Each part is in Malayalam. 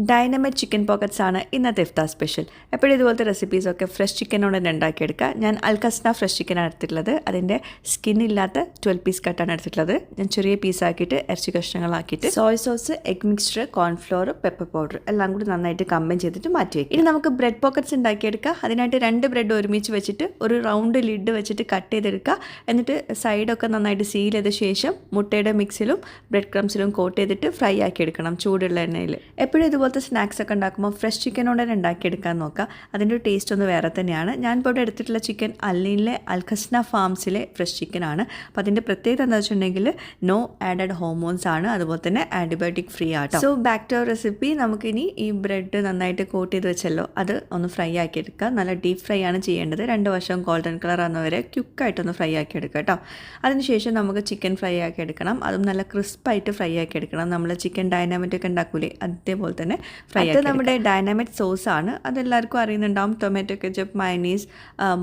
ഡൈനമൈറ്റ് ചിക്കൻ പോക്കറ്റ്സ് ആണ് ഇന്നത്തെ ഇഫ്താർ സ്പെഷ്യൽ. എപ്പോഴും ഇതുപോലത്തെ റെസിപ്പീസൊക്കെ ഫ്രഷ് ചിക്കനോട് തന്നെ ഉണ്ടാക്കിയെടുക്കുക. ഞാൻ അൽക്കസ്ന ഫ്രഷ് ചിക്കനാണ് എടുത്തിട്ടുള്ളത്. അതിൻ്റെ സ്കിന്നില്ലാത്ത 12 പീസ് കട്ടാണ് എടുത്തിട്ടുള്ളത്. ഞാൻ ചെറിയ പീസാക്കിയിട്ട് ഇറച്ചി കഷ്ണങ്ങളാക്കിയിട്ട് soya sauce, egg mixture, cornflour, pepper powder എല്ലാം കൂടി നന്നായിട്ട് കമ്പൈൻ ചെയ്തിട്ട് മാറ്റി വയ്ക്കും. ഇനി നമുക്ക് ബ്രെഡ് പോക്കറ്റ്സ് ഉണ്ടാക്കിയെടുക്കുക. അതിനായിട്ട് 2 ബ്രെഡ് ഒരുമിച്ച് വെച്ചിട്ട് ഒരു റൗണ്ട് ലിഡ് വെച്ചിട്ട് കട്ട് ചെയ്തെടുക്കുക. എന്നിട്ട് സൈഡൊക്കെ നന്നായിട്ട് സീൽ ചെയ്ത ശേഷം മുട്ടയുടെ മിക്സിലും ബ്രെഡ് ക്രംസിലും കോട്ട് ചെയ്തിട്ട് ഫ്രൈ ആക്കി എടുക്കണം ചൂടുള്ള എണ്ണയിൽ. എപ്പോഴും ഇതുപോലത്തെ സ്നാക്സ് ഒക്കെ ഉണ്ടാക്കുമ്പോൾ ഫ്രഷ് ചിക്കനോട് തന്നെ ഉണ്ടാക്കിയെടുക്കാൻ നോക്കുക. അതിൻ്റെ ഒരു ടേസ്റ്റ് ഒന്ന് വേറെ തന്നെയാണ്. ഞാൻ ഇപ്പോൾ ഇവിടെ എടുത്തിട്ടുള്ള ചിക്കൻ അല്ലീനിലെ അൽഖസ്ന ഫാംസിലെ ഫ്രഷ് ചിക്കനാണ്. അപ്പോൾ അതിൻ്റെ പ്രത്യേകത എന്താ വെച്ചിട്ടുണ്ടെങ്കിൽ നോ ആഡഡ് ഹോർമോൺസ് ആണ്, അതുപോലെ തന്നെ ആൻറ്റിബയോട്ടിക് ഫ്രീ ആട്ടോ. So back to recipe. നമുക്കിനി ഈ ബ്രെഡ് നന്നായിട്ട് കോട്ട് ചെയ്ത് വെച്ചല്ലോ, അത് ഒന്ന് ഫ്രൈ ആക്കി എടുക്കുക. നല്ല ഡീപ്പ് ഫ്രൈ ആണ് ചെയ്യേണ്ടത്. 2 വശവും ഗോൾഡൻ കളർ ആകുന്നവരെ ക്യുക്കായിട്ടൊന്ന് ഫ്രൈ ആക്കി എടുക്കുക കേട്ടോ. അതിനുശേഷം നമുക്ക് ചിക്കൻ ഫ്രൈ ആക്കി എടുക്കണം. അതും നല്ല ക്രിസ്പായിട്ട് ഫ്രൈ ആക്കി എടുക്കണം. നമ്മൾ ചിക്കൻ ഡൈനാമിറ്റ് ഒക്കെ ഉണ്ടാക്കൂലേ, അതേപോലെ തന്നെ ഫ്രൈ ആക്കി. നമ്മുടെ ഡൈനാമിറ്റ് സോസാണ്, അതെല്ലാവർക്കും അറിയുന്നുണ്ടാവും. ടൊമാറ്റോ കെച്ചപ്പ്, മയണീസ്,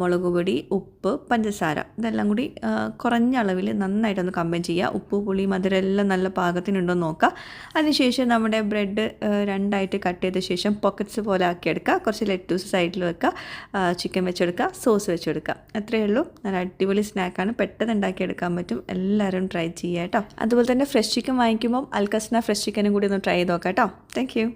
മുളക് പൊടി, ഉപ്പ്, പഞ്ചസാര ഇതെല്ലാം കൂടി കുറഞ്ഞ അളവിൽ നന്നായിട്ടൊന്ന് കമ്പൈൻ ചെയ്യുക. ഉപ്പ്, പുളി, മധുരം എല്ലാം നല്ല പാകത്തിനുണ്ടോ എന്ന് നോക്കുക. അതിനുശേഷം നമ്മുടെ ബ്രെഡ് 2ആയിട്ട് കട്ട് ചെയ്ത ശേഷം പോക്കറ്റ്സ് പോലെ ആക്കിയെടുക്കുക. കുറച്ച് ലെറ്റൂസ് സൈഡിൽ വെക്കുക, ചിക്കൻ വെച്ചെടുക്കുക, സോസ് വെച്ചെടുക്കുക. അത്രയേ ഉള്ളൂ. നല്ല അടിപൊളി സ്നാക്കാണ്, പെട്ടെന്ന് ഉണ്ടാക്കിയെടുക്കാൻ പറ്റും. എല്ലാവരും ട്രൈ ചെയ്യുക കേട്ടോ. അതുപോലെ തന്നെ ഫ്രഷ് ചിക്കൻ വാങ്ങിക്കുമ്പോൾ അൽക്കസ്ന ഫ്രഷ് ചിക്കനും കൂടി ഒന്ന് ട്രൈ ചെയ്ത് നോക്കാം കേട്ടോ. Thank you.